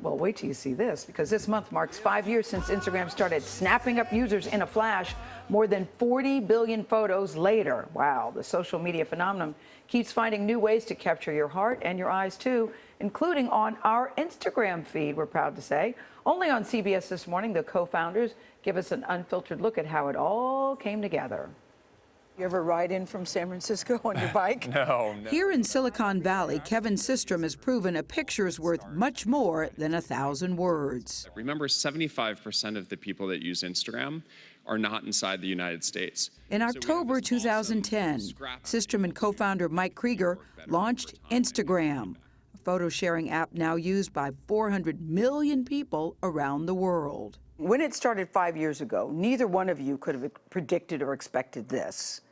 Well, wait till you see this, because this month marks 5 years since Instagram started snapping up users in a flash. More than 40 billion photos later. Wow, the social media phenomenon keeps finding new ways to capture your heart and your eyes too, including on our Instagram feed, we're proud to say. Only on CBS This Morning, the co-founders give us an unfiltered look at how it all came together. You ever ride in from San Francisco on your bike? No. Here in Silicon Valley, Kevin Systrom has proven a picture's worth much more than 1,000 words. Remember, 75% of the people that use Instagram are not inside the United States. In October 2010, Systrom and co-founder Mike Krieger launched Instagram, a photo-sharing app now used by 400 million people around the world. When it started 5 years ago, neither one of you could have predicted or expected this.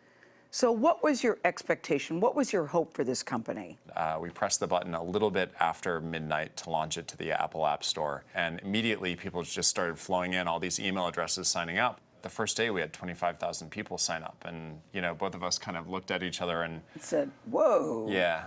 So what was your expectation? What was your hope for this company? We pressed the button a little bit after midnight to launch it to the Apple App Store. And immediately people just started flowing in, all these email addresses signing up. The first day we had 25,000 people sign up. And, you know, both of us kind of looked at each other and said, whoa. Yeah.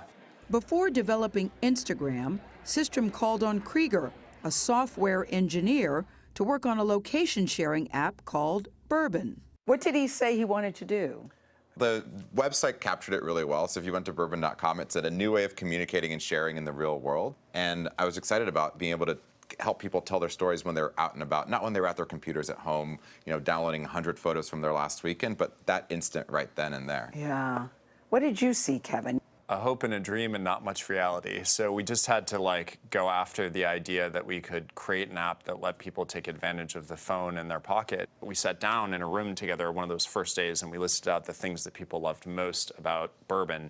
Before developing Instagram, Systrom called on Krieger, a software engineer, to work on a location-sharing app called Burbn. What did he say he wanted to do? The website captured it really well. So if you went to burbn.com, it said a new way of communicating and sharing in the real world. And I was excited about being able to help people tell their stories when they're out and about, not when they're at their computers at home, you know, downloading 100 photos from their last weekend, but that instant right then and there. Yeah. What did you see, Kevin? A hope and a dream and not much reality. So we just had to go after the idea that we could create an app that let people take advantage of the phone in their pocket. We sat down in a room together one of those first days and we listed out the things that people loved most about Burbn.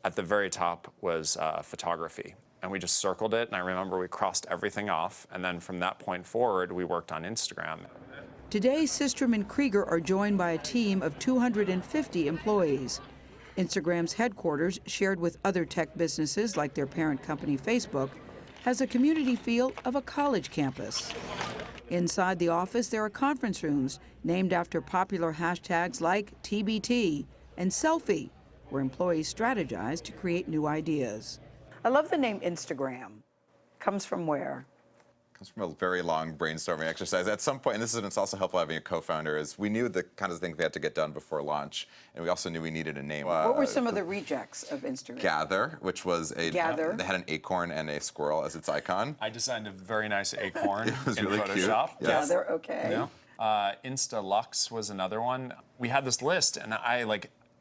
At the very top was photography. And we just circled it, and I remember we crossed everything off, and then from that point forward, we worked on Instagram. Today, Systrom and Krieger are joined by a team of 250 employees. Instagram's headquarters, shared with other tech businesses like their parent company Facebook, has a community feel of a college campus. Inside the office, there are conference rooms named after popular hashtags like TBT and selfie, where employees strategize to create new ideas. I love the name Instagram. Comes from where? Comes from a very long brainstorming exercise. At some point, and it's also helpful having a co-founder, is we knew the kind of things we had to get done before launch, and we also knew we needed a name. What were some of the rejects of Instagram? Gather, which was Gather. They had an acorn and a squirrel as its icon. I designed a very nice acorn It was in really Photoshop. cute. Yes. Gather, okay. Yeah. Insta-Lux was another one. We had this list, and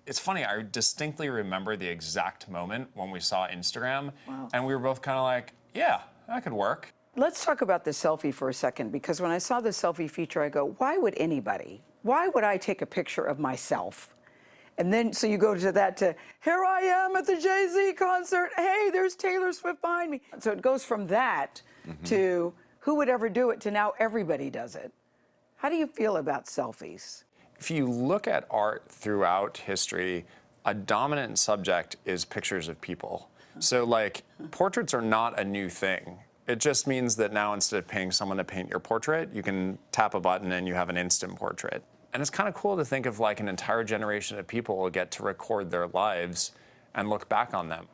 it's funny, I distinctly remember the exact moment when we saw Instagram, and we were both kind of like, yeah, that could work. Let's talk about the selfie for a second, because when I saw the selfie feature, I go, why would anybody? Why would I take a picture of myself? And then, so you go to that to, here I am at the Jay-Z concert. Hey, there's Taylor Swift behind me. So it goes from that to who would ever do it to now everybody does it. How do you feel about selfies? If you look at art throughout history, a dominant subject is pictures of people. So portraits are not a new thing. It just means that now instead of paying someone to paint your portrait, you can tap a button and you have an instant portrait. And it's kind of cool to think of an entire generation of people will get to record their lives and look back on them.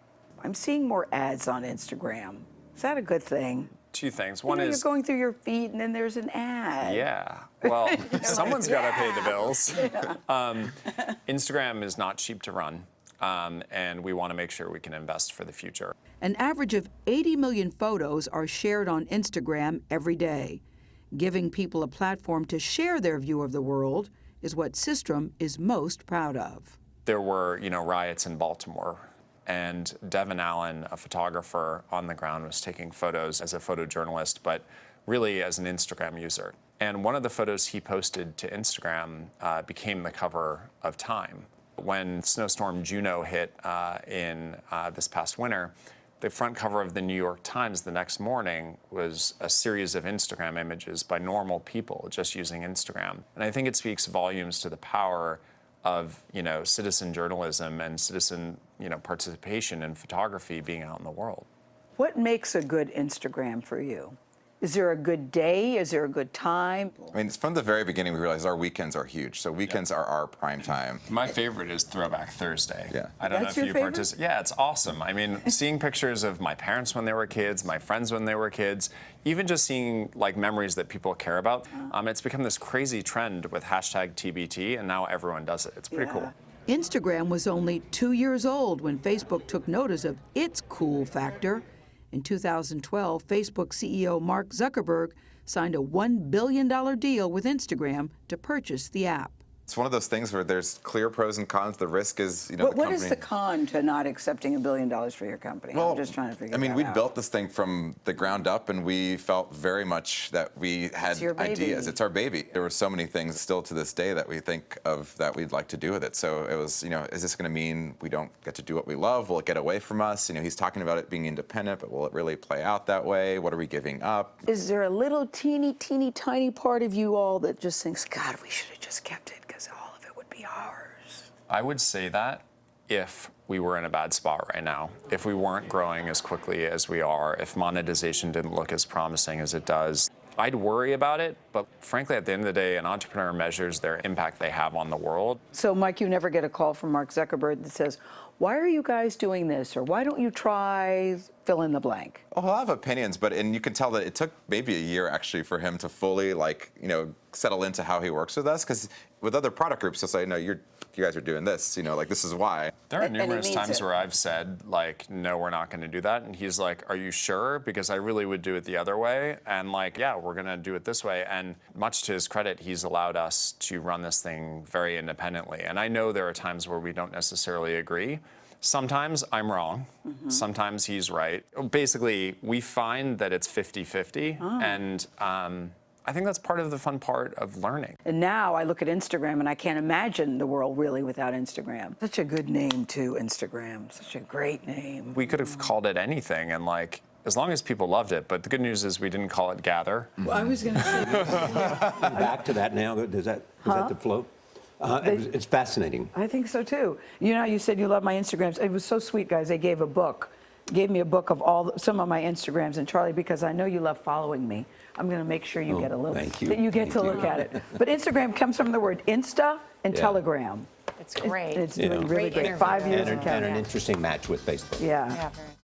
I'm seeing more ads on Instagram. Is that a good thing? Two things. One You're is going through your feed and then there's an ad. Yeah. Well, someone's got to pay the bills. Instagram is not cheap to run, and we want to make sure we can invest for the future. An average of 80 million photos are shared on Instagram every day. Giving people a platform to share their view of the world is what Systrom is most proud of. There were, riots in Baltimore, and Devin Allen, a photographer on the ground, was taking photos as a photojournalist, but really as an Instagram user. And one of the photos he posted to Instagram became the cover of Time. When Snowstorm Juno hit in this past winter, the front cover of the New York Times the next morning was a series of Instagram images by normal people just using Instagram. And I think it speaks volumes to the power of, citizen journalism and citizen, participation in photography being out in the world. What makes a good Instagram for you? Is there a good day? Is there a good time? I mean, it's from the very beginning, we realized our weekends are huge. So weekends are our prime time. My favorite is Throwback Thursday. Yeah. I don't That's know your if you favorite? participate. Yeah, it's awesome. I mean, seeing pictures of my parents when they were kids, my friends when they were kids, even just seeing like memories that people care about. It's become this crazy trend with hashtag TBT, and now everyone does it. It's pretty cool. Instagram was only 2 years old when Facebook took notice of its cool factor. In 2012, Facebook CEO Mark Zuckerberg signed a $1 billion deal with Instagram to purchase the app. It's one of those things where there's clear pros and cons. The risk is, the company. What is the con to not accepting $1 billion for your company? Well, I'm just trying to figure I mean, that we out. built this thing from the ground up, and we felt very much that we had your baby. ideas. It's our baby. There were so many things still to this day that we think of that we'd like to do with it. So it was, is this going to mean we don't get to do what we love? Will it get away from us? He's talking about it being independent, but will it really play out that way? What are we giving up? Is there a little teeny, tiny part of you all that just thinks, God, we should have just kept it because all of it would be ours? I would say that if we were in a bad spot right now, if we weren't growing as quickly as we are, if monetization didn't look as promising as it does, I'd worry about it. But frankly, at the end of the day, an entrepreneur measures their impact they have on the world. So, Mike, you never get a call from Mark Zuckerberg that says, why are you guys doing this? Or why don't you try fill in the blank? Well, he'll have opinions, and you can tell that it took maybe a year actually for him to fully settle into how he works with us. Because with other product groups, he'll say, no, you guys are doing this, this is why. There are And he numerous means times it. where I've said, no, we're not going to do that. And he's like, are you sure? Because I really would do it the other way. And yeah, we're going to do it this way. And much to his credit, he's allowed us to run this thing very independently. And I know there are times where we don't necessarily agree. Sometimes I'm wrong. Sometimes he's right. Basically, we find that it's 50-50. And I think that's part of the fun part of learning. And now I look at Instagram and I can't imagine the world really without Instagram. Such a good name, too, Instagram. Such a great name. We could have called it anything, and as long as people loved it. But the good news is we didn't call it Gather. Well, I was going to say, Back to that now. Is that the flow? It's fascinating. I think so, too. You said you love my Instagrams. It was so sweet, guys. They gave me a book of some of my Instagrams. And Charlie, because I know you love following me, I'm going to make sure you get a little, thank you. that you get Thank to you. look at it. But Instagram comes from the word Insta and Yeah. Telegram. It's great. It's doing really Great great. interview. 5 years And and an counting. interesting match with Facebook. Yeah. Yeah, very